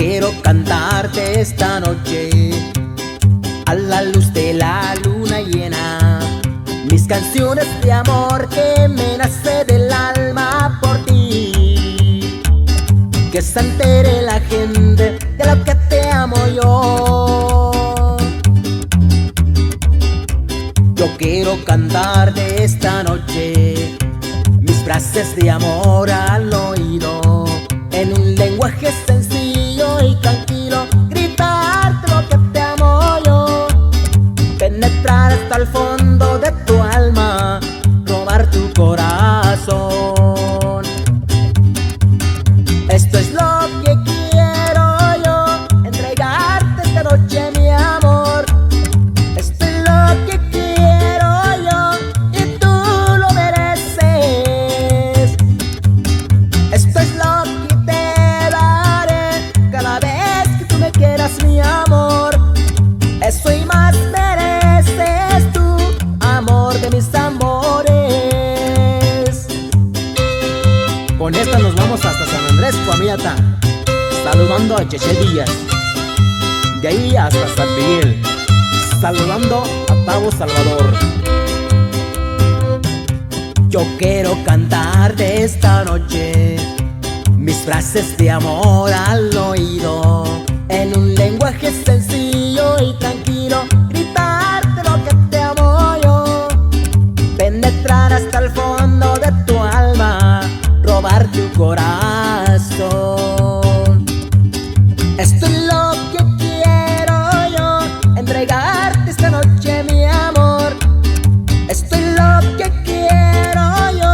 quiero cantarte esta noche a la luz de la luna llena, mis canciones de amor que me nace del alma por ti. Que se entere la gente de lo que te amo yo. Yo quiero cantarte esta noche mis frases de amor al oído, en un lenguaje sencillo y tranquilo, gritarte lo que te amo yo, penetrar hasta el fondo de tu alma, robar tu corazón. Esto es lo que quiero yo, entregarte esta noche mi amor. Esto es lo que quiero yo y tú lo mereces. Esto es lo que te daré cada vez que tú me quieras mi amor. Eso y más mereces tú, amor de mis amores. Con esta nos vamos hasta San Andrés, Coahuila, saludando a Cheche Díaz. De ahí hasta San Miguel, saludando a Tabo Salvador. Yo quiero cantarte esta noche mis frases de amor al oído, en un lenguaje sencillo y tranquilo, gritarte lo que te amo yo, penetrar hasta el fondo de tu alma, robar tu corazón. Esto es lo que quiero yo, entregarte esta noche mi amor. Esto es lo que quiero yo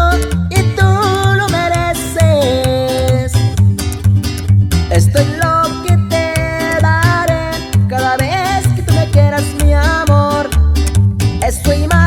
y tú lo mereces. Esto es lo que te daré cada vez que tú me quieras mi amor. Eso y más